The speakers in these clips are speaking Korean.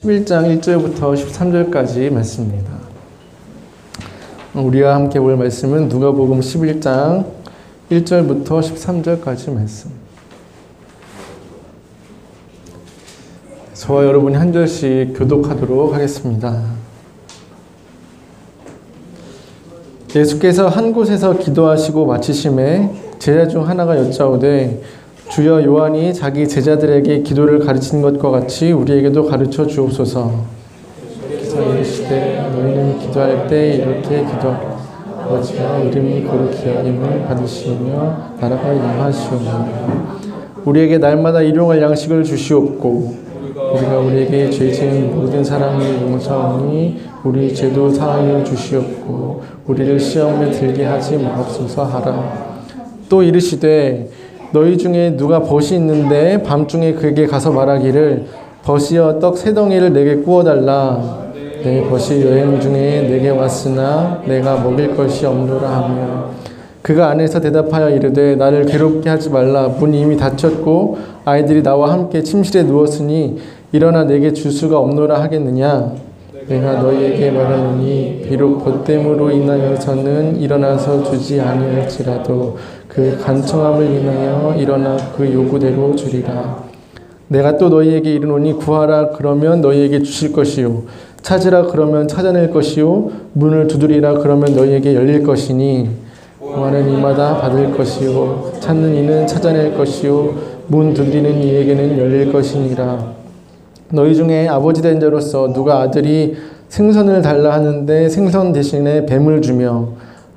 11장 1절부터 13절까지 말씀입니다. 우리가 함께 볼 말씀은 누가복음 11장 1절부터 13절까지 말씀. 저와 여러분이 한 절씩 교독하도록 하겠습니다. 예수께서 한 곳에서 기도하시고 마치심에 제자 중 하나가 여짜오되 주여 요한이 자기 제자들에게 기도를 가르친 것과 같이 우리에게도 가르쳐 주옵소서. 그래서 이르시되 너희는 기도할 때 이렇게 기도하라. 아버지가 이름이 거룩히 여김을 받으시며 나라가 임하시오며 우리에게 날마다 일용할 양식을 주시옵고 우리가 우리에게 죄 지은 모든 사람을 용서하오니 우리 죄도 사하여 주시옵고 우리를 시험에 들게 하지 마옵소서 하라. 또 이르시되 너희 중에 누가 벗이 있는데 밤중에 그에게 가서 말하기를 벗이여 떡 세 덩이를 내게 구워달라. 내 벗이 여행 중에 내게 왔으나 내가 먹일 것이 없노라 하며 그가 안에서 대답하여 이르되 나를 괴롭게 하지 말라. 문이 이미 닫혔고 아이들이 나와 함께 침실에 누웠으니 일어나 내게 줄 수가 없노라 하겠느냐. 내가 너희에게 말하노니 비록 벗됨으로 인하여서는 일어나서 주지 아니할지라도 그 간청함을 인하여 일어나 그 요구대로 주리라. 내가 또 너희에게 이르노니 구하라 그러면 너희에게 주실 것이요 찾으라 그러면 찾아낼 것이요 문을 두드리라 그러면 너희에게 열릴 것이니 구하는 이마다 받을 것이요 찾는 이는 찾아낼 것이요 문 두드리는 이에게는 열릴 것이니라. 너희 중에 아버지 된 자로서 누가 아들이 생선을 달라 하는데 생선 대신에 뱀을 주며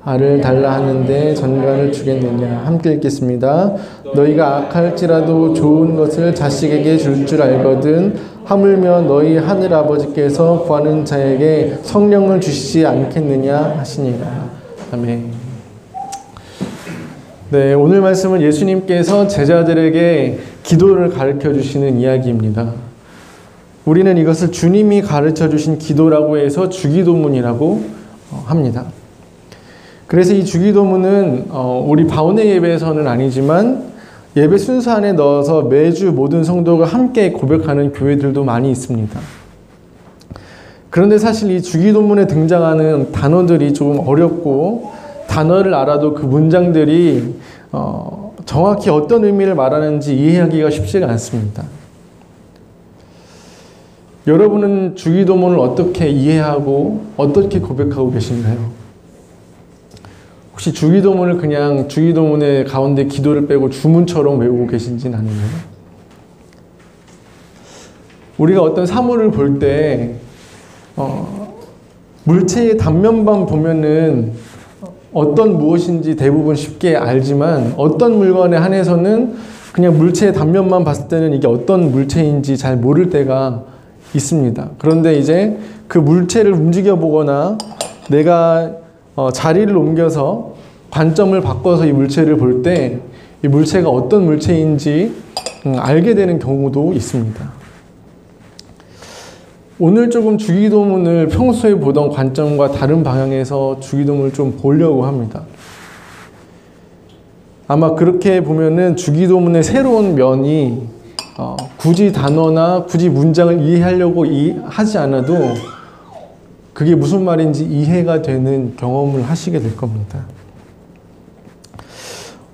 알을 달라 하는데 전갈을 주겠느냐. 함께 읽겠습니다. 너희가 악할지라도 좋은 것을 자식에게 줄 줄 알거든 하물며 너희 하늘아버지께서 구하는 자에게 성령을 주시지 않겠느냐 하시니라. 아멘. 네, 오늘 말씀은 예수님께서 제자들에게 기도를 가르쳐 주시는 이야기입니다. 우리는 이것을 주님이 가르쳐 주신 기도라고 해서 주기도문이라고 합니다. 그래서 이 주기도문은 우리 바운의 예배에서는 아니지만 예배 순서 안에 넣어서 매주 모든 성도가 함께 고백하는 교회들도 많이 있습니다. 그런데 사실 이 주기도문에 등장하는 단어들이 조금 어렵고 단어를 알아도 그 문장들이 정확히 어떤 의미를 말하는지 이해하기가 쉽지가 않습니다. 여러분은 주기도문을 어떻게 이해하고 어떻게 고백하고 계신가요? 혹시 주기도문을 그냥 주기도문의 가운데 기도를 빼고 주문처럼 외우고 계신지는 아니에요? 우리가 어떤 사물을 볼 때 물체의 단면만 보면은 어떤 무엇인지 대부분 쉽게 알지만 어떤 물건에 한해서는 그냥 물체의 단면만 봤을 때는 이게 어떤 물체인지 잘 모를 때가 있습니다. 그런데 이제 그 물체를 움직여 보거나 내가 자리를 옮겨서 관점을 바꿔서 이 물체를 볼 때 이 물체가 어떤 물체인지 알게 되는 경우도 있습니다. 오늘 조금 주기도문을 평소에 보던 관점과 다른 방향에서 주기도문을 좀 보려고 합니다. 아마 그렇게 보면은 주기도문의 새로운 면이 굳이 단어나 굳이 문장을 이해하려고 하지 않아도 그게 무슨 말인지 이해가 되는 경험을 하시게 될 겁니다.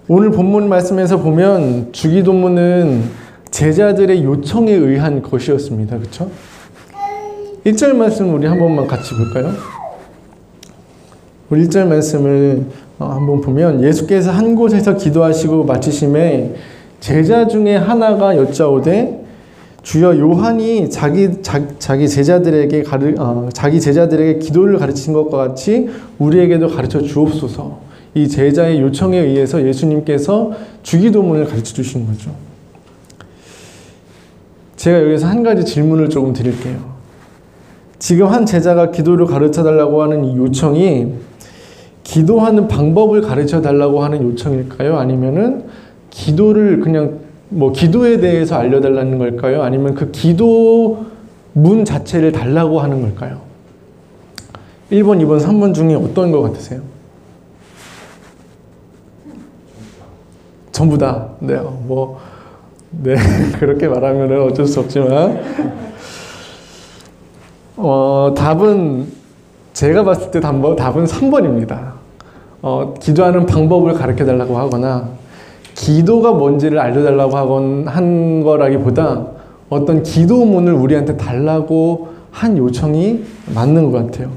오늘 본문 말씀에서 보면 주기도문은 제자들의 요청에 의한 것이었습니다. 그렇죠? 1절 말씀 우리 한 번만 같이 볼까요? 우리 1절 말씀을 한번 보면 예수께서 한 곳에서 기도하시고 마치심에 제자 중에 하나가 여짜오되 주여 요한이 자기 제자들에게 기도를 가르친 것과 같이 우리에게도 가르쳐 주옵소서. 이 제자의 요청에 의해서 예수님께서 주기도문을 가르쳐 주신 거죠. 제가 여기서 한 가지 질문을 조금 드릴게요. 지금 한 제자가 기도를 가르쳐 달라고 하는 이 요청이 기도하는 방법을 가르쳐 달라고 하는 요청일까요? 아니면은 기도를 그냥 기도에 대해서 알려달라는 걸까요? 아니면 그 기도문 자체를 달라고 하는 걸까요? 1번, 2번, 3번 중에 어떤 것 같으세요? 전부 다. 네, 네, 그렇게 말하면 어쩔 수 없지만 답은 제가 봤을 때 답은 3번입니다. 기도하는 방법을 가르쳐달라고 하거나 기도가 뭔지를 알려달라고 한 거라기보다 어떤 기도문을 우리한테 달라고 한 요청이 맞는 것 같아요.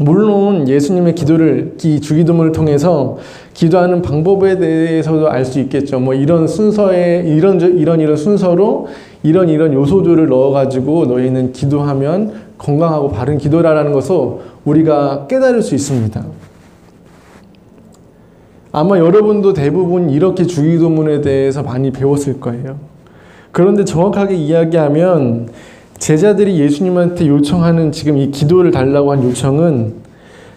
물론 예수님의 주기도문을 통해서 기도하는 방법에 대해서도 알 수 있겠죠. 뭐 이런 순서에 이런 순서로 이런 요소들을 넣어가지고 너희는 기도하면 건강하고 바른 기도라는 것을 우리가 깨달을 수 있습니다. 아마 여러분도 대부분 이렇게 주기도문에 대해서 많이 배웠을 거예요. 그런데 정확하게 이야기하면 제자들이 예수님한테 요청하는 지금 이 기도를 달라고 한 요청은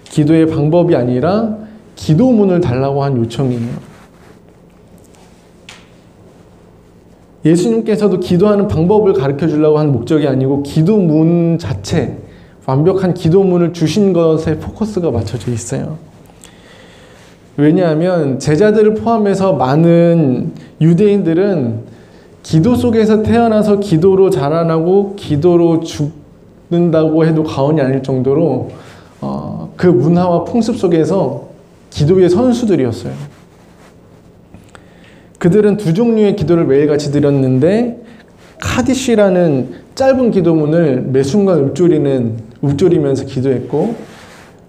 기도의 방법이 아니라 기도문을 달라고 한 요청이에요. 예수님께서도 기도하는 방법을 가르쳐 주려고 한 목적이 아니고 기도문 자체, 완벽한 기도문을 주신 것에 포커스가 맞춰져 있어요. 왜냐하면 제자들을 포함해서 많은 유대인들은 기도 속에서 태어나서 기도로 자라나고 기도로 죽는다고 해도 과언이 아닐 정도로 그 문화와 풍습 속에서 기도의 선수들이었어요. 그들은 두 종류의 기도를 매일같이 드렸는데 카디시라는 짧은 기도문을 매 순간 읊조리면서 기도했고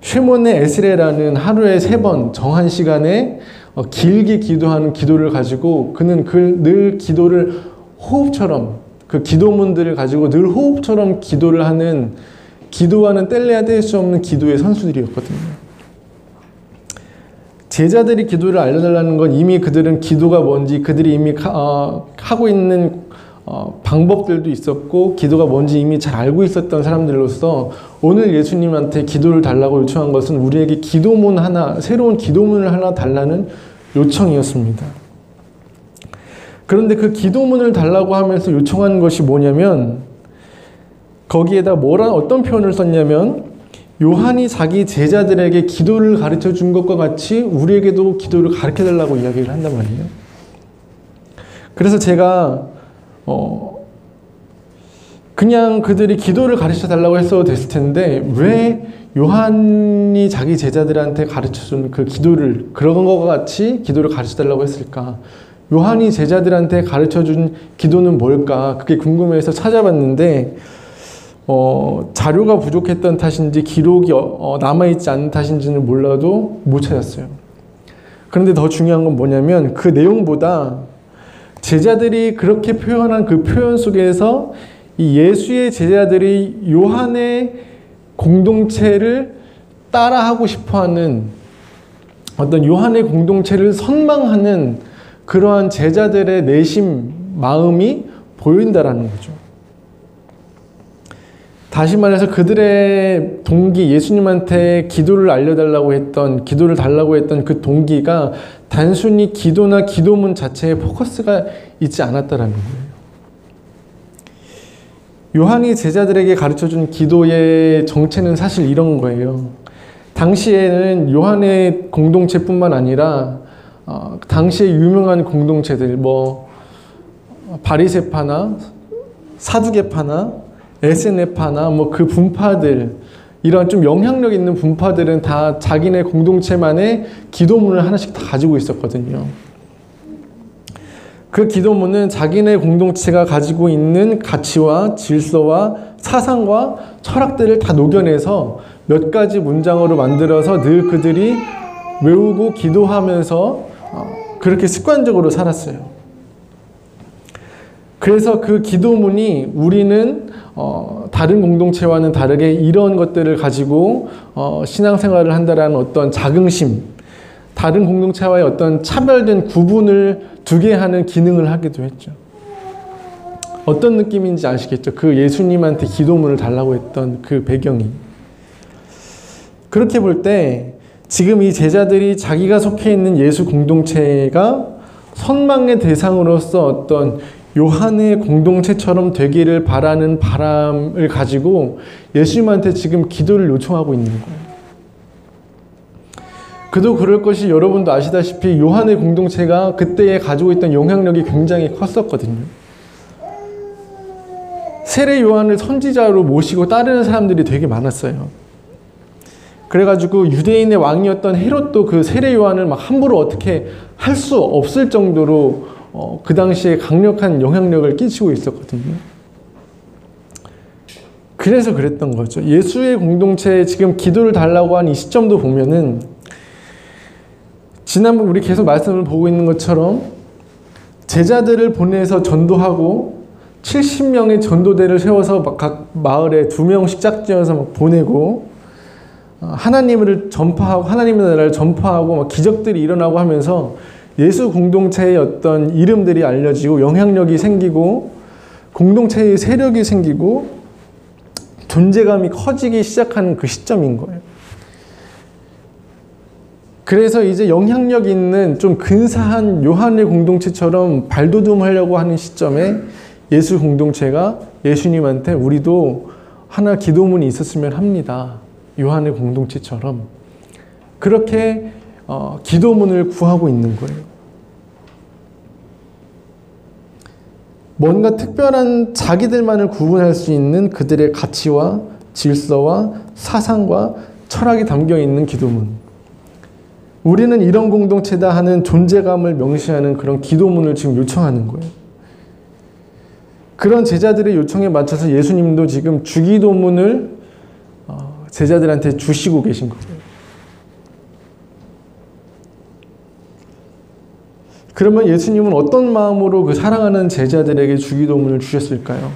쉐몬의 에스레라는 하루에 3번 정한 시간에 길게 기도하는 기도를 가지고 그는 늘 기도를 호흡처럼 그 기도문들을 가지고 늘 호흡처럼 기도를 하는 기도와는 뗄래야 뗄 수 없는 기도의 선수들이었거든요. 제자들이 기도를 알려달라는 건 이미 그들은 기도가 뭔지 그들이 이미 하고 있는 방법들도 있었고 기도가 뭔지 이미 잘 알고 있었던 사람들로서 오늘 예수님한테 기도를 달라고 요청한 것은 우리에게 새로운 기도문을 하나 달라는 요청이었습니다. 그런데 그 기도문을 달라고 하면서 요청한 것이 뭐냐면 거기에다 어떤 표현을 썼냐면 요한이 자기 제자들에게 기도를 가르쳐 준 것과 같이 우리에게도 기도를 가르쳐 달라고 이야기를 한단 말이에요. 그래서 제가 그냥 그들이 기도를 가르쳐 달라고 했어도 됐을 텐데 왜 요한이 자기 제자들한테 가르쳐 준 그 기도를 그런 것과 같이 기도를 가르쳐 달라고 했을까? 요한이 제자들한테 가르쳐 준 기도는 뭘까? 그게 궁금해서 찾아봤는데 자료가 부족했던 탓인지 기록이 남아있지 않은 탓인지는 몰라도 못 찾았어요. 그런데 더 중요한 건 뭐냐면 그 내용보다 제자들이 그렇게 표현한 그 표현 속에서 이 예수의 제자들이 요한의 공동체를 따라하고 싶어하는 어떤 요한의 공동체를 선망하는 그러한 제자들의 내심, 마음이 보인다라는 거죠. 다시 말해서 그들의 동기, 예수님한테 기도를 달라고 했던 그 동기가 단순히 기도나 기도문 자체에 포커스가 있지 않았다라는 거예요. 요한이 제자들에게 가르쳐준 기도의 정체는 사실 이런 거예요. 당시에는 요한의 공동체뿐만 아니라 당시에 유명한 공동체들, 바리새파나 사두개파나 에스네파나 그 분파들, 이런 좀 영향력 있는 분파들은 다 자기네 공동체만의 기도문을 하나씩 다 가지고 있었거든요. 그 기도문은 자기네 공동체가 가지고 있는 가치와 질서와 사상과 철학들을 다 녹여내서 몇 가지 문장으로 만들어서 늘 그들이 외우고 기도하면서 그렇게 습관적으로 살았어요. 그래서 그 기도문이 우리는 다른 공동체와는 다르게 이런 것들을 가지고 신앙생활을 한다라는 어떤 자긍심, 다른 공동체와의 어떤 차별된 구분을 두게 하는 기능을 하기도 했죠. 어떤 느낌인지 아시겠죠? 그 예수님한테 기도문을 달라고 했던 그 배경이. 그렇게 볼 때 지금 이 제자들이 자기가 속해 있는 예수 공동체가 선망의 대상으로서 어떤 요한의 공동체처럼 되기를 바라는 바람을 가지고 예수님한테 지금 기도를 요청하고 있는 거예요. 그도 그럴 것이 여러분도 아시다시피 요한의 공동체가 그때에 가지고 있던 영향력이 굉장히 컸었거든요. 세례 요한을 선지자로 모시고 따르는 사람들이 되게 많았어요. 그래가지고 유대인의 왕이었던 헤롯도 그 세례 요한을 막 함부로 어떻게 할 수 없을 정도로 그 당시에 강력한 영향력을 끼치고 있었거든요. 그래서 그랬던 거죠. 예수의 공동체에 지금 기도를 달라고 한 이 시점도 보면은 지난번 우리 계속 말씀을 보고 있는 것처럼 제자들을 보내서 전도하고 70명의 전도대를 세워서 각 마을에 2명씩 짝지어서 막 보내고 하나님을 전파하고 하나님의 나라를 전파하고 막 기적들이 일어나고 하면서 예수 공동체의 어떤 이름들이 알려지고 영향력이 생기고 공동체의 세력이 생기고 존재감이 커지기 시작하는 그 시점인 거예요. 그래서 이제 영향력 있는 좀 근사한 요한의 공동체처럼 발돋움하려고 하는 시점에 예수 공동체가 예수님한테 우리도 하나 기도문이 있었으면 합니다. 요한의 공동체처럼. 그렇게 기도문을 구하고 있는 거예요. 뭔가 특별한 자기들만을 구분할 수 있는 그들의 가치와 질서와 사상과 철학이 담겨 있는 기도문. 우리는 이런 공동체다 하는 존재감을 명시하는 그런 기도문을 지금 요청하는 거예요. 그런 제자들의 요청에 맞춰서 예수님도 지금 주기도문을 제자들한테 주시고 계신 거예요. 그러면 예수님은 어떤 마음으로 그 사랑하는 제자들에게 주기도문을 주셨을까요?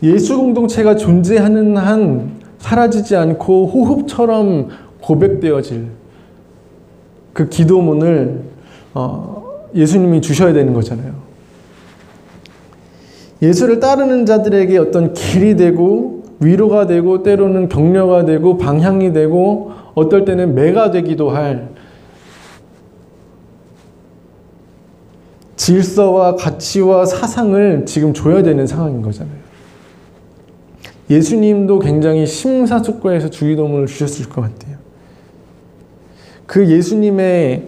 예수 공동체가 존재하는 한 사라지지 않고 호흡처럼 고백되어질 그 기도문을 예수님이 주셔야 되는 거잖아요. 예수를 따르는 자들에게 어떤 길이 되고 위로가 되고 때로는 격려가 되고 방향이 되고 어떨 때는 매가 되기도 할 질서와 가치와 사상을 지금 줘야 되는 상황인 거잖아요. 예수님도 굉장히 심사숙고해서 주기도문을 주셨을 것 같아요. 그 예수님의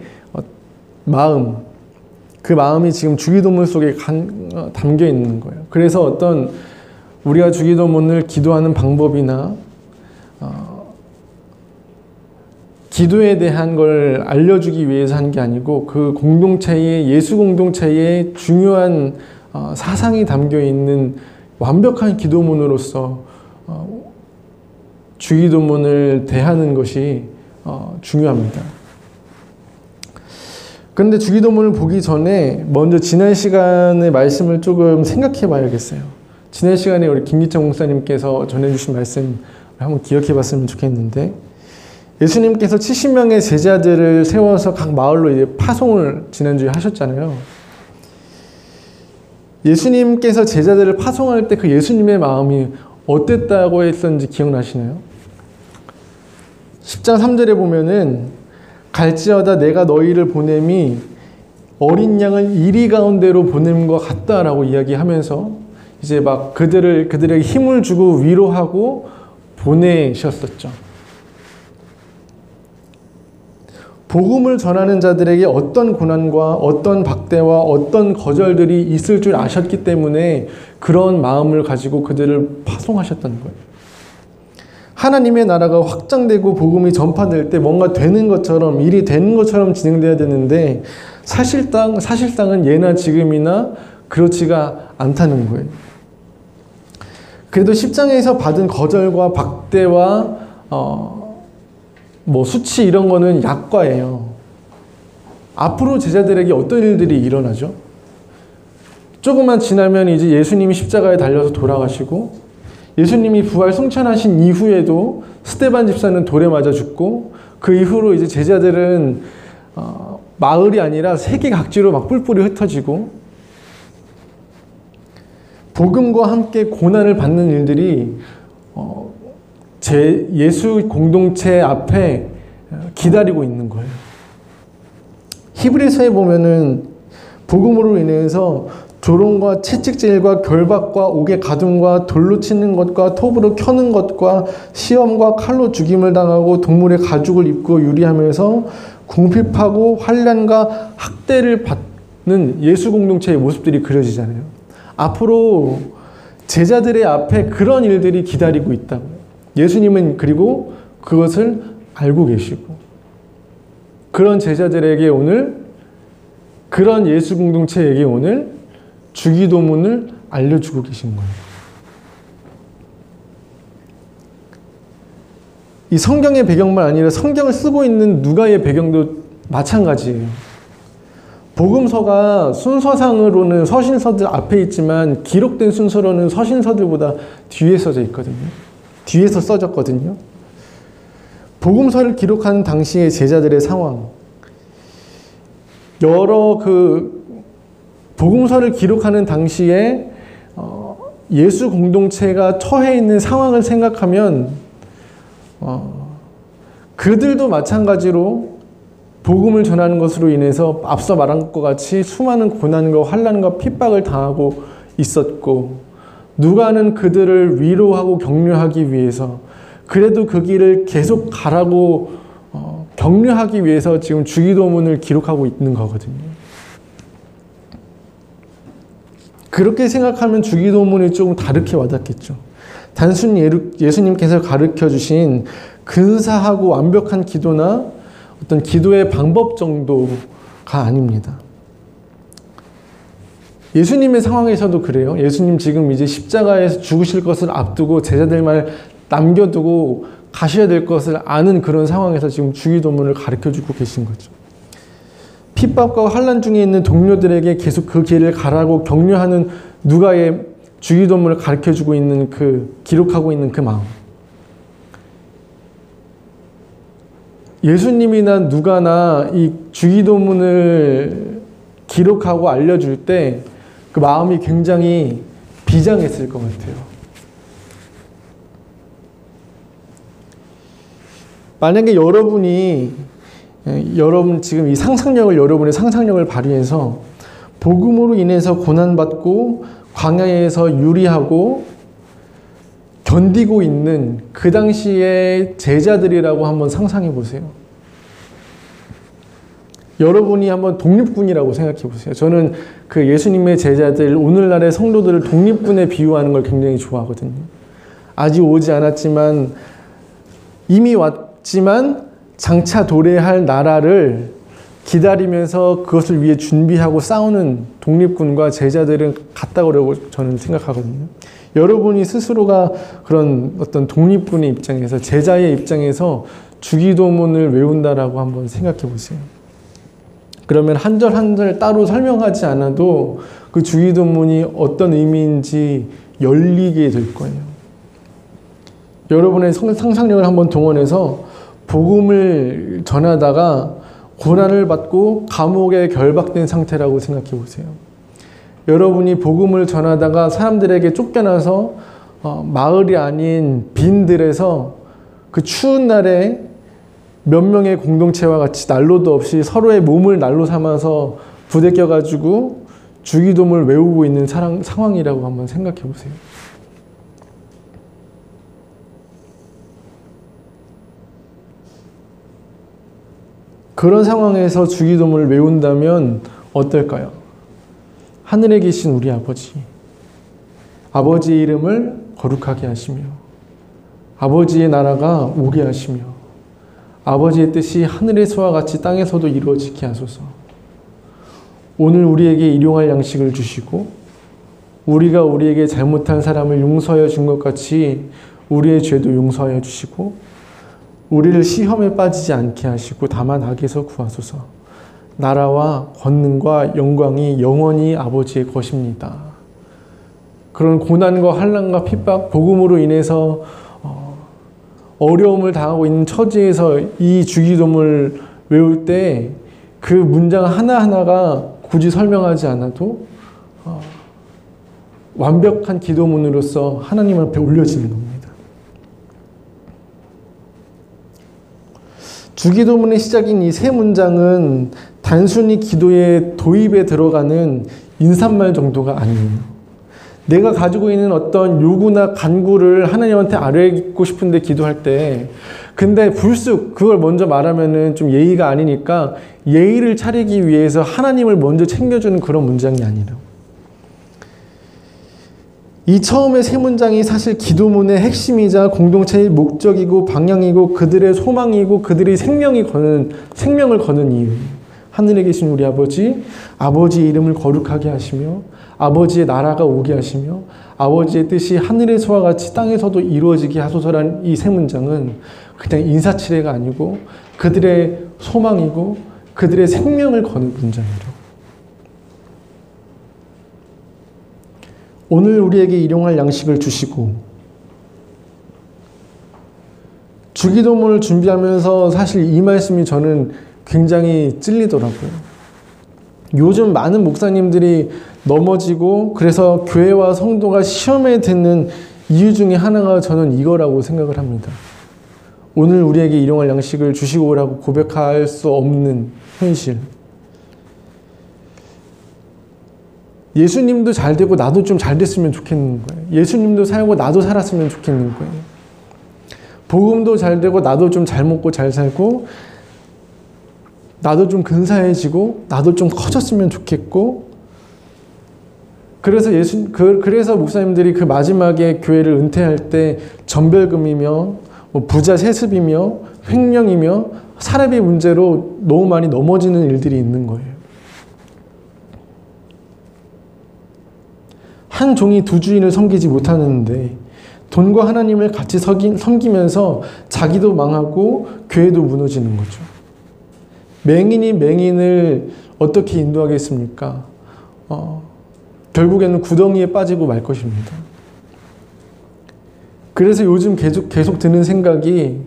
마음, 그 마음이 지금 주기도문 속에 담겨 있는 거예요. 그래서 어떤 우리가 주기도문을 기도하는 방법이나 기도에 대한 걸 알려주기 위해서 한 게 아니고 그 공동체의 예수 공동체의 중요한 사상이 담겨 있는 완벽한 기도문으로서 주기도문을 대하는 것이 중요합니다. 그런데 주기도문을 보기 전에 먼저 지난 시간의 말씀을 조금 생각해 봐야겠어요. 지난 시간에 우리 김기창 목사님께서 전해주신 말씀 한번 기억해 봤으면 좋겠는데 예수님께서 70명의 제자들을 세워서 각 마을로 이제 파송을 지난주에 하셨잖아요. 예수님께서 제자들을 파송할 때 그 예수님의 마음이 어땠다고 했었는지 기억나시나요? 10장 3절에 보면은 갈지어다 내가 너희를 보냄이 어린 양을 이리 가운데로 보냄과 같다라고 이야기하면서 이제 막 그들에게 힘을 주고 위로하고 보내셨었죠. 복음을 전하는 자들에게 어떤 고난과 어떤 박대와 어떤 거절들이 있을 줄 아셨기 때문에 그런 마음을 가지고 그들을 파송하셨다는 거예요. 하나님의 나라가 확장되고 복음이 전파될 때 뭔가 되는 것처럼 일이 되는 것처럼 진행돼야 되는데 사실상은 예나 지금이나 그렇지가 않다는 거예요. 그래도 10장에서 받은 거절과 박대와 수치 이런 거는 약과예요. 앞으로 제자들에게 어떤 일들이 일어나죠? 조금만 지나면 이제 예수님이 십자가에 달려서 돌아가시고 예수님이 부활 승천하신 이후에도 스데반 집사는 돌에 맞아 죽고 그 이후로 이제 제자들은 마을이 아니라 세계 각지로 막 뿔뿔이 흩어지고 복음과 함께 고난을 받는 일들이 예수 공동체 앞에 기다리고 있는 거예요. 히브리서에 보면은 복음으로 인해서 조롱과 채찍질과 결박과 옥에 가둠과 돌로 치는 것과 톱으로 켜는 것과 시험과 칼로 죽임을 당하고 동물의 가죽을 입고 유리하면서 궁핍하고 환난과 학대를 받는 예수 공동체의 모습들이 그려지잖아요. 앞으로 제자들의 앞에 그런 일들이 기다리고 있다고. 예수님은 그리고 그것을 알고 계시고 그런 제자들에게 오늘, 그런 예수 공동체에게 오늘 주기도문을 알려주고 계신 거예요. 이 성경의 배경만 아니라 성경을 쓰고 있는 누가의 배경도 마찬가지예요. 복음서가 순서상으로는 서신서들 앞에 있지만 기록된 순서로는 서신서들보다 뒤에 써져 있거든요. 뒤에서 써졌거든요. 복음서를 기록하는 당시의 제자들의 상황, 여러 복음서를 기록하는 당시에 예수 공동체가 처해 있는 상황을 생각하면 그들도 마찬가지로 복음을 전하는 것으로 인해서 앞서 말한 것과 같이 수많은 고난과 환난과 핍박을 당하고 있었고, 누가는 그들을 위로하고 격려하기 위해서, 그래도 그 길을 계속 가라고 격려하기 위해서 지금 주기도문을 기록하고 있는 거거든요. 그렇게 생각하면 주기도문이 조금 다르게 와닿겠죠. 단순히 예수님께서 가르쳐 주신 근사하고 완벽한 기도나 어떤 기도의 방법 정도가 아닙니다. 예수님의 상황에서도 그래요. 예수님 지금 이제 십자가에서 죽으실 것을 앞두고 제자들만 남겨두고 가셔야 될 것을 아는 그런 상황에서 지금 주기도문을 가르쳐주고 계신 거죠. 핍박과 환난 중에 있는 동료들에게 계속 그 길을 가라고 격려하는 누가의 주기도문을 가르쳐주고 있는 기록하고 있는 그 마음. 예수님이나 누가나 이 주기도문을 기록하고 알려줄 때 그 마음이 굉장히 비장했을 것 같아요. 만약에 여러분 지금 이 여러분의 상상력을 발휘해서 복음으로 인해서 고난받고 광야에서 유리하고 견디고 있는 그 당시의 제자들이라고 한번 상상해 보세요. 여러분이 한번 독립군이라고 생각해 보세요. 저는 그 예수님의 제자들, 오늘날의 성도들을 독립군에 비유하는 걸 굉장히 좋아하거든요. 아직 오지 않았지만, 이미 왔지만 장차 도래할 나라를 기다리면서 그것을 위해 준비하고 싸우는 독립군과 제자들은 같다고 저는 생각하거든요. 여러분이 스스로가 그런 어떤 독립군의 입장에서, 제자의 입장에서 주기도문을 외운다라고 한번 생각해 보세요. 그러면 한 절 한 절 따로 설명하지 않아도 그 주기도문이 어떤 의미인지 열리게 될 거예요. 여러분의 상상력을 한번 동원해서 복음을 전하다가 고난을 받고 감옥에 결박된 상태라고 생각해 보세요. 여러분이 복음을 전하다가 사람들에게 쫓겨나서 마을이 아닌 빈들에서 그 추운 날에 몇 명의 공동체와 같이 난로도 없이 서로의 몸을 난로 삼아서 부대껴가지고 주기도문을 외우고 있는 상황이라고 한번 생각해 보세요. 그런 상황에서 주기도문을 외운다면 어떨까요? 하늘에 계신 우리 아버지, 아버지의 이름을 거룩하게 하시며 아버지의 나라가 오게 하시며 아버지의 뜻이 하늘에서와 같이 땅에서도 이루어지게 하소서. 오늘 우리에게 일용할 양식을 주시고 우리가 우리에게 잘못한 사람을 용서하여 준 것 같이 우리의 죄도 용서하여 주시고 우리를 시험에 빠지지 않게 하시고 다만 악에서 구하소서. 나라와 권능과 영광이 영원히 아버지의 것입니다. 그런 고난과 환난과 핍박, 복음으로 인해서 어려움을 당하고 있는 처지에서 이 주기도문을 외울 때 그 문장 하나하나가 굳이 설명하지 않아도 완벽한 기도문으로서 하나님 앞에 올려지는 겁니다. 주기도문의 시작인 이 세 문장은 단순히 기도의 도입에 들어가는 인사말 정도가 아니에요. 내가 가지고 있는 어떤 요구나 간구를 하나님한테 아뢰고 싶은데 기도할 때, 근데 불쑥 그걸 먼저 말하면은 좀 예의가 아니니까 예의를 차리기 위해서 하나님을 먼저 챙겨주는 그런 문장이 아니라, 이 처음의 세 문장이 사실 기도문의 핵심이자 공동체의 목적이고 방향이고 그들의 소망이고 그들의 생명을 거는 이유. 하늘에 계신 우리 아버지, 아버지의 이름을 거룩하게 하시며 아버지의 나라가 오게 하시며 아버지의 뜻이 하늘에서와 같이 땅에서도 이루어지게 하소서란 이 세 문장은 그냥 인사치레가 아니고 그들의 소망이고 그들의 생명을 거는 문장이죠. 오늘 우리에게 일용할 양식을 주시고 주기도문을 준비하면서 사실 이 말씀이 저는 굉장히 찔리더라고요. 요즘 많은 목사님들이 넘어지고 그래서 교회와 성도가 시험에 드는 이유 중에 하나가 저는 이거라고 생각을 합니다. 오늘 우리에게 일용할 양식을 주시고 오라고 고백할 수 없는 현실. 예수님도 잘 되고 나도 좀 잘 됐으면 좋겠는 거예요. 예수님도 살고 나도 살았으면 좋겠는 거예요. 복음도 잘 되고 나도 좀 잘 먹고 잘 살고 나도 좀 근사해지고 나도 좀 커졌으면 좋겠고 그래서 목사님들이 그 마지막에 교회를 은퇴할 때 전별금이며 부자 세습이며 횡령이며 사례비 문제로 너무 많이 넘어지는 일들이 있는 거예요. 한 종이 두 주인을 섬기지 못하는데 돈과 하나님을 같이 섬기면서 자기도 망하고 교회도 무너지는 거죠. 맹인이 맹인을 어떻게 인도하겠습니까? 결국에는 구덩이에 빠지고 말 것입니다. 그래서 요즘 계속 드는 생각이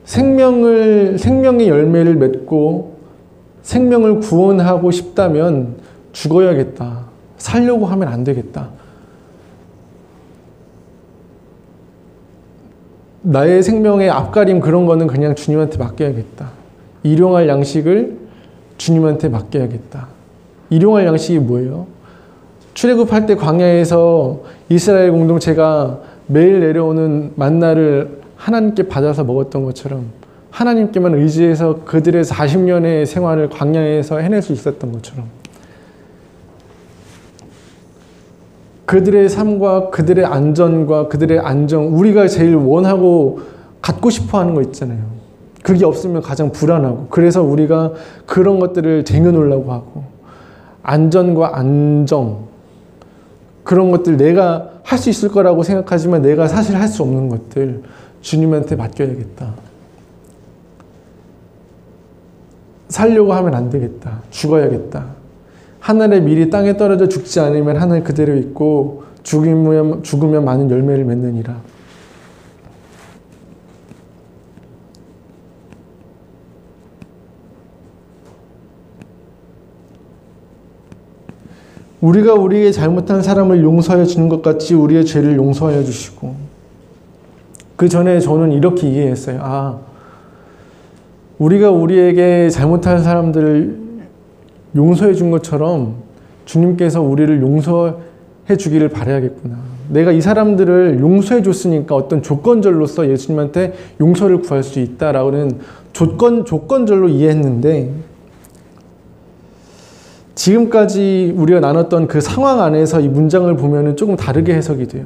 생명의 열매를 맺고 생명을 구원하고 싶다면 죽어야겠다. 살려고 하면 안 되겠다. 나의 생명의 앞가림 그런 거는 그냥 주님한테 맡겨야겠다. 일용할 양식을 주님한테 맡겨야겠다. 일용할 양식이 뭐예요? 출애굽할 때 광야에서 이스라엘 공동체가 매일 내려오는 만나를 하나님께 받아서 먹었던 것처럼 하나님께만 의지해서 그들의 40년의 생활을 광야에서 해낼 수 있었던 것처럼 그들의 삶과 그들의 안전과 그들의 안정, 우리가 제일 원하고 갖고 싶어 하는 거 있잖아요. 그게 없으면 가장 불안하고 그래서 우리가 그런 것들을 쟁여놓으려고 하고 안전과 안정 그런 것들 내가 할 수 있을 거라고 생각하지만 내가 사실 할 수 없는 것들 주님한테 맡겨야겠다. 살려고 하면 안 되겠다. 죽어야겠다. 하늘의 밀이 땅에 떨어져 죽지 않으면 하늘 그대로 있고 죽으면 많은 열매를 맺느니라. 우리가 우리의 잘못한 사람을 용서해 주는 것 같이 우리의 죄를 용서하여 주시고 그 전에 저는 이렇게 이해했어요. 우리가 우리에게 잘못한 사람들을 용서해 준 것처럼 주님께서 우리를 용서해 주기를 바라야겠구나. 내가 이 사람들을 용서해 줬으니까 어떤 조건절로서 예수님한테 용서를 구할 수 있다라는 조건절로 이해했는데 지금까지 우리가 나눴던 그 상황 안에서 이 문장을 보면 조금 다르게 해석이 돼요.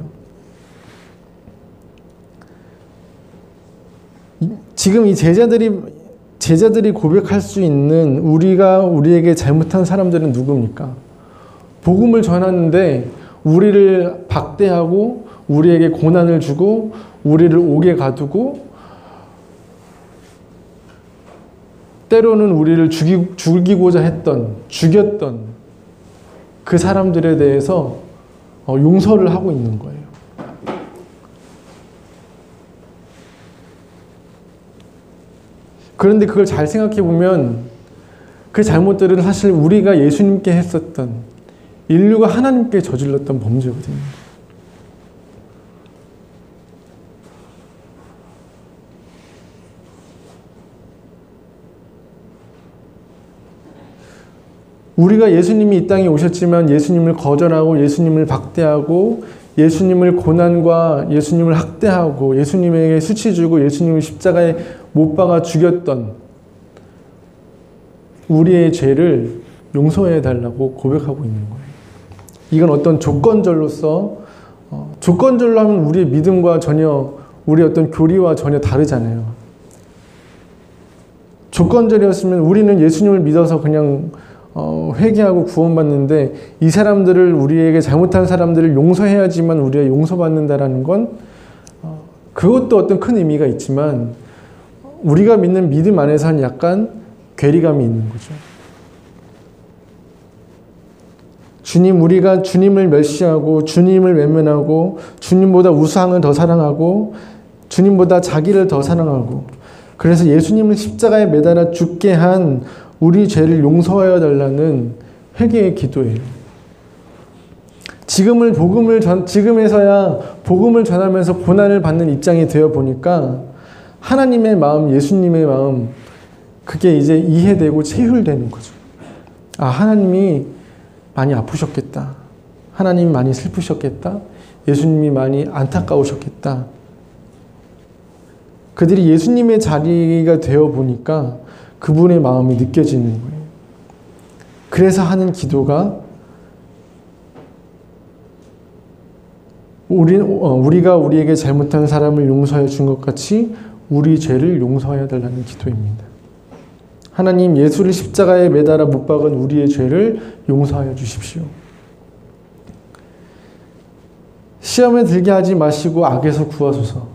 지금 이 제자들이 고백할 수 있는 우리에게 잘못한 사람들은 누굽니까? 복음을 전하는데 우리를 박대하고 우리에게 고난을 주고 우리를 옥에 가두고 때로는 우리를 죽이고자 했던 죽였던 그 사람들에 대해서 용서를 하고 있는 거예요. 그런데 그걸 잘 생각해 보면 그 잘못들은 사실 우리가 예수님께 했었던 인류가 하나님께 저질렀던 범죄거든요. 우리가 예수님이 이 땅에 오셨지만 예수님을 거절하고 예수님을 박대하고 예수님을 고난과 예수님을 학대하고 예수님에게 수치 주고 예수님을 십자가에 못 박아 죽였던 우리의 죄를 용서해 달라고 고백하고 있는 거예요. 이건 어떤 조건절로서 조건절로 하면 우리의 믿음과 전혀 우리의 어떤 교리와 전혀 다르잖아요. 조건절이었으면 우리는 예수님을 믿어서 그냥 회개하고 구원받는데 이 사람들을 우리에게 잘못한 사람들을 용서해야지만 우리가 용서받는다라는 건 그것도 어떤 큰 의미가 있지만 우리가 믿는 믿음 안에서는 약간 괴리감이 있는 거죠. 우리가 주님을 멸시하고 주님을 외면하고 주님보다 우상을 더 사랑하고 주님보다 자기를 더 사랑하고 그래서 예수님을 십자가에 매달아 죽게 한 우리 죄를 용서하여 달라는 회개의 기도예요. 지금에서야 복음을 전하면서 고난을 받는 입장이 되어 보니까 하나님의 마음, 예수님의 마음 그게 이제 이해되고 체휼되는 거죠. 아, 하나님이 많이 아프셨겠다. 하나님이 많이 슬프셨겠다. 예수님이 많이 안타까우셨겠다. 그들이 예수님의 자리가 되어 보니까 그분의 마음이 느껴지는 거예요. 그래서 하는 기도가 우리가 우리에게 잘못한 사람을 용서해 준 것 같이 우리 죄를 용서해 달라는 기도입니다. 하나님, 예수를 십자가에 매달아 못 박은 우리의 죄를 용서하여 주십시오. 시험에 들게 하지 마시고 악에서 구하소서.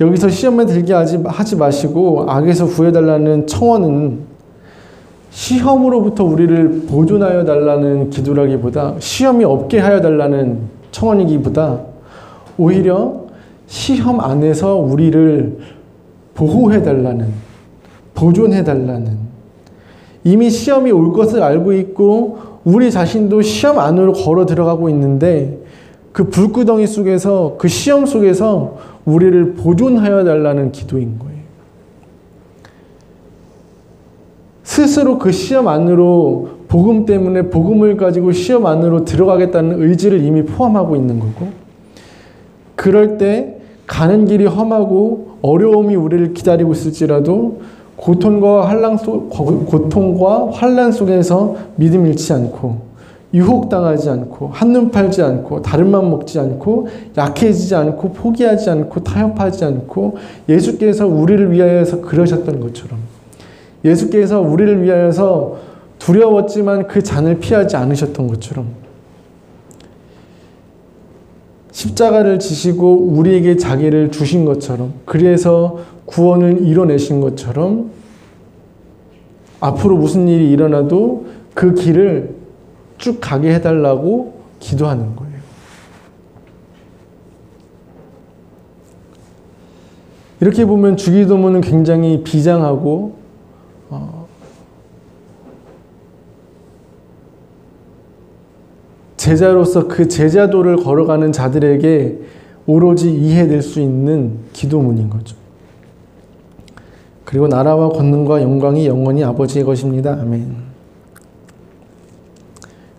여기서 시험에 들게 하지 마시고 악에서 구해달라는 청원은 시험으로부터 우리를 보존하여 달라는 기도라기보다 시험이 없게 하여 달라는 청원이기보다 오히려 시험 안에서 우리를 보호해달라는 보존해달라는 이미 시험이 올 것을 알고 있고 우리 자신도 시험 안으로 걸어 들어가고 있는데 그 불구덩이 속에서 그 시험 속에서 우리를 보존하여 달라는 기도인 거예요. 스스로 그 시험 안으로 복음 때문에 복음을 가지고 시험 안으로 들어가겠다는 의지를 이미 포함하고 있는 거고 그럴 때 가는 길이 험하고 어려움이 우리를 기다리고 있을지라도 고통과 환난 속에서 믿음 잃지 않고 유혹당하지 않고 한눈 팔지 않고 다른 맘 먹지 않고 약해지지 않고 포기하지 않고 타협하지 않고 예수께서 우리를 위하여서 그러셨던 것처럼 예수께서 우리를 위하여서 두려웠지만 그 잔을 피하지 않으셨던 것처럼 십자가를 지시고 우리에게 자기를 주신 것처럼 그래서 구원을 이뤄내신 것처럼 앞으로 무슨 일이 일어나도 그 길을 쭉 가게 해달라고 기도하는 거예요. 이렇게 보면 주기도문은 굉장히 비장하고 제자로서 그 제자도를 걸어가는 자들에게 오로지 이해될 수 있는 기도문인 거죠. 그리고 나라와 권능과 영광이 영원히 아버지의 것입니다. 아멘.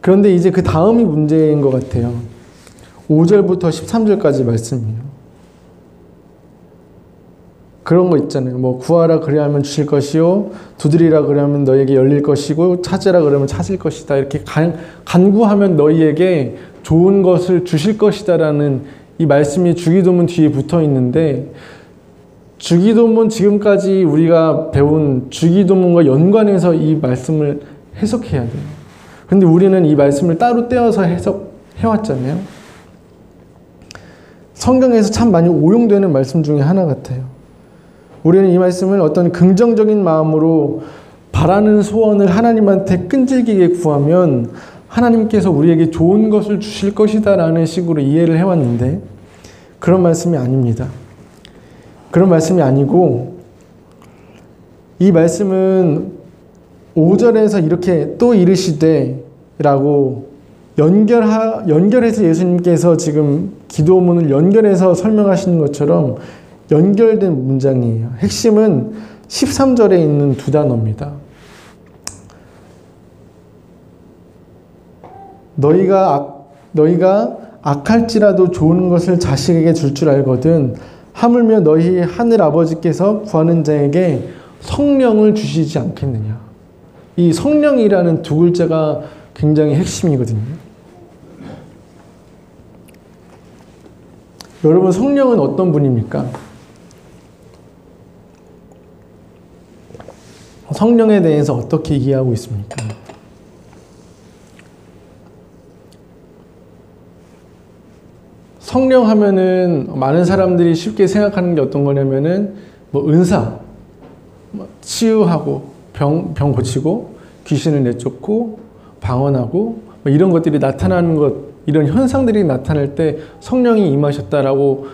그런데 이제 그 다음이 문제인 것 같아요. 5절부터 13절까지 말씀이에요. 그런 거 있잖아요. 뭐 구하라 그리하면 주실 것이요 두드리라 그러면 너희에게 열릴 것이고 찾으라 그러면 찾을 것이다. 이렇게 간구하면 너희에게 좋은 것을 주실 것이다 라는 이 말씀이 주기도문 뒤에 붙어 있는데 주기도문 지금까지 우리가 배운 주기도문과 연관해서 이 말씀을 해석해야 돼요. 근데 우리는 이 말씀을 따로 떼어서 해석해왔잖아요. 성경에서 참 많이 오용되는 말씀 중에 하나 같아요. 우리는 이 말씀을 어떤 긍정적인 마음으로 바라는 소원을 하나님한테 끈질기게 구하면 하나님께서 우리에게 좋은 것을 주실 것이다 라는 식으로 이해를 해왔는데 그런 말씀이 아닙니다. 그런 말씀이 아니고 이 말씀은 5절에서 이렇게 또 이르시되 라고 연결해서 예수님께서 지금 기도문을 연결해서 설명하시는 것처럼 연결된 문장이에요. 핵심은 13절에 있는 두 단어입니다. 너희가 악할지라도 좋은 것을 자식에게 줄 줄 알거든 하물며 너희 하늘 아버지께서 구하는 자에게 성령을 주시지 않겠느냐. 이 성령이라는 두 글자가 굉장히 핵심이거든요. 여러분, 성령은 어떤 분입니까? 성령에 대해서 어떻게 이해하고 있습니까? 성령 하면은 많은 사람들이 쉽게 생각하는 게 어떤 거냐면은 뭐 은사, 치유하고 병 고치고 귀신을 내쫓고 방언하고 뭐 이런 것들이 나타나는 것, 이런 현상들이 나타날 때 성령이 임하셨다라고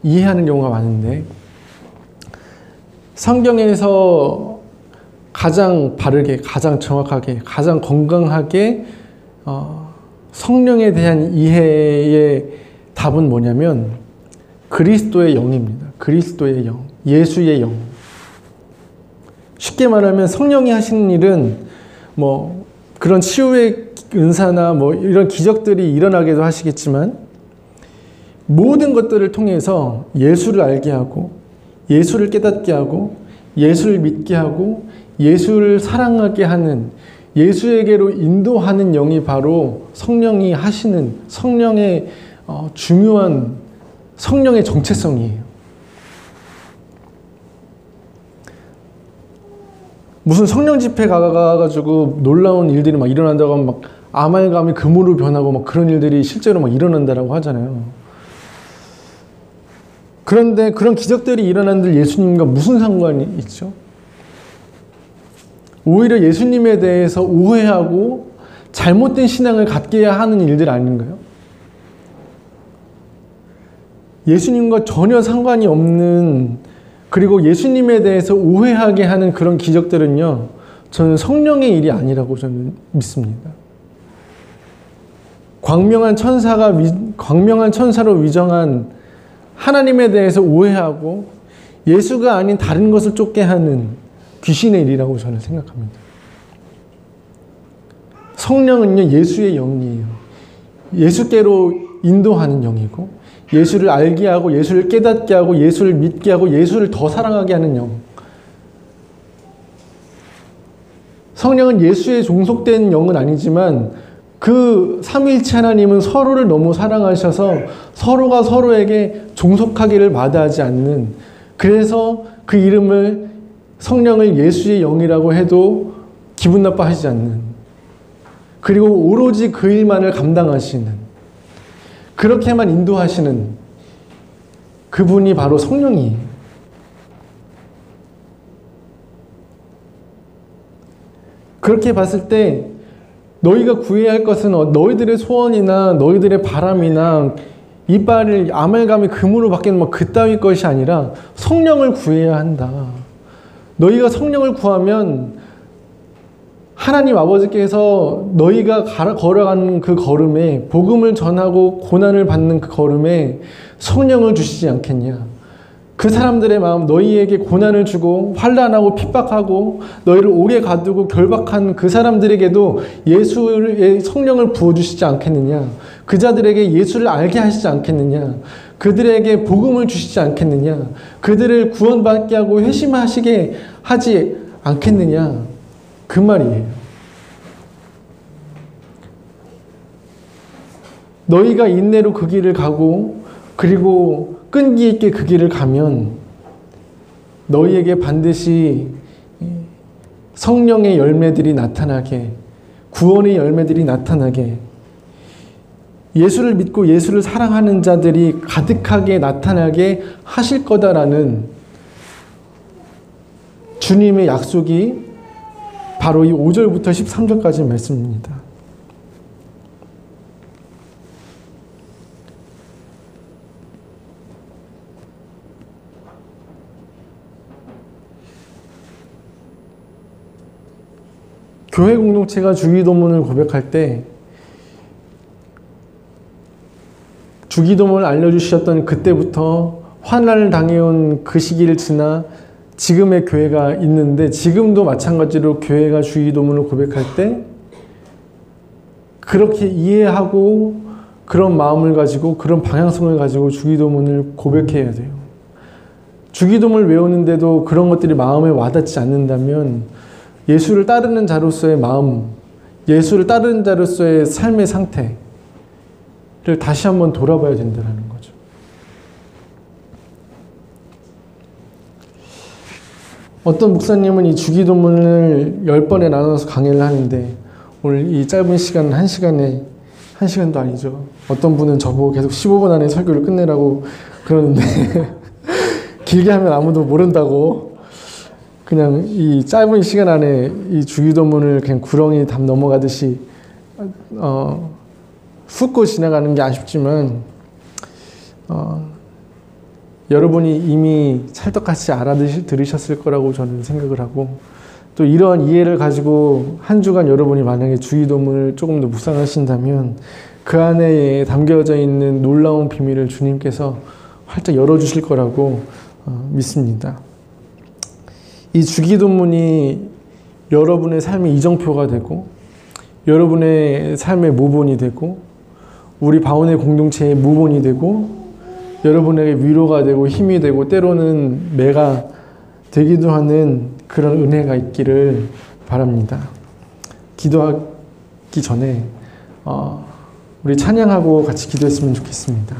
이해하는 경우가 많은데, 성경에서 가장 바르게, 가장 정확하게, 가장 건강하게 성령에 대한 이해의 답은 뭐냐면 그리스도의 영입니다. 그리스도의 영, 예수의 영. 쉽게 말하면 성령이 하시는 일은 뭐 그런 치유의 은사나 뭐 이런 기적들이 일어나기도 하시겠지만, 모든 것들을 통해서 예수를 알게 하고 예수를 깨닫게 하고 예수를 믿게 하고 예수를 사랑하게 하는, 예수에게로 인도하는 영이 바로 성령이 하시는, 성령의 중요한 성령의 정체성이에요. 무슨 성령 집회 가가지고 놀라운 일들이 막 일어난다고 하면 막 아말감이 금으로 변하고 막 그런 일들이 실제로 막 일어난다라고 하잖아요. 그런데 그런 기적들이 일어난들 예수님과 무슨 상관이 있죠? 오히려 예수님에 대해서 오해하고 잘못된 신앙을 갖게 하는 일들 아닌가요? 예수님과 전혀 상관이 없는, 그리고 예수님에 대해서 오해하게 하는 그런 기적들은요, 저는 성령의 일이 아니라고 저는 믿습니다. 광명한 천사로 위정한 하나님에 대해서 오해하고 예수가 아닌 다른 것을 쫓게 하는 귀신의 일이라고 저는 생각합니다. 성령은요, 예수의 영이에요. 예수께로 인도하는 영이고, 예수를 알게 하고 예수를 깨닫게 하고 예수를 믿게 하고 예수를 더 사랑하게 하는 영. 성령은 예수에 종속된 영은 아니지만 그 삼위일체 하나님은 서로를 너무 사랑하셔서 서로가 서로에게 종속하기를 마다하지 않는, 그래서 그 이름을, 성령을 예수의 영이라고 해도 기분 나빠하지 않는, 그리고 오로지 그 일만을 감당하시는, 그렇게만 인도하시는 그분이 바로 성령이에요. 그렇게 봤을 때 너희가 구해야 할 것은 너희들의 소원이나 너희들의 바람이나 이빨을 아말감이 금으로 바뀌는 뭐 그따위 것이 아니라 성령을 구해야 한다. 너희가 성령을 구하면 하나님 아버지께서 너희가 걸어가는 그 걸음에, 복음을 전하고 고난을 받는 그 걸음에 성령을 주시지 않겠냐. 그 사람들의 마음, 너희에게 고난을 주고 환난하고 핍박하고 너희를 오래 가두고 결박한 그 사람들에게도 예수의 성령을 부어주시지 않겠느냐. 그 자들에게 예수를 알게 하시지 않겠느냐. 그들에게 복음을 주시지 않겠느냐. 그들을 구원받게 하고 회심하시게 하지 않겠느냐. 그 말이에요. 너희가 인내로 그 길을 가고 그리고 끈기 있게 그 길을 가면 너희에게 반드시 성령의 열매들이 나타나게, 구원의 열매들이 나타나게, 예수를 믿고 예수를 사랑하는 자들이 가득하게 나타나게 하실 거다라는 주님의 약속이 바로 이 5절부터 13절까지 말씀입니다. 교회 공동체가 주기도문을 고백할 때 주기도문을 알려주셨던 그때부터 환난을 당해온 그 시기를 지나 지금의 교회가 있는데, 지금도 마찬가지로 교회가 주기도문을 고백할 때 그렇게 이해하고 그런 마음을 가지고 그런 방향성을 가지고 주기도문을 고백해야 돼요. 주기도문을 외우는데도 그런 것들이 마음에 와닿지 않는다면 예수를 따르는 자로서의 마음, 예수를 따르는 자로서의 삶의 상태, 다시 한번 돌아봐야 된다는 거죠. 어떤 목사님은 이 주기도문을 10번에 나눠서 강의를 하는데 오늘 이 짧은 시간 1시간도 아니죠. 어떤 분은 저보고 계속 15분 안에 설교를 끝내라고 그러는데 길게 하면 아무도 모른다고 그냥 이 짧은 시간 안에 이 주기도문을 그냥 구렁이 담 넘어가듯이 훑고 지나가는 게 아쉽지만 여러분이 이미 찰떡같이 알아들으셨을 거라고 저는 생각을 하고 또 이러한 이해를 가지고 한 주간 여러분이 만약에 주기도문을 조금 더 묵상하신다면 그 안에 담겨져 있는 놀라운 비밀을 주님께서 활짝 열어주실 거라고 믿습니다. 이 주기도문이 여러분의 삶의 이정표가 되고 여러분의 삶의 모본이 되고 우리 바운의 공동체의 모본이 되고 여러분에게 위로가 되고 힘이 되고 때로는 매가 되기도 하는 그런 은혜가 있기를 바랍니다. 기도하기 전에 우리 찬양하고 같이 기도했으면 좋겠습니다.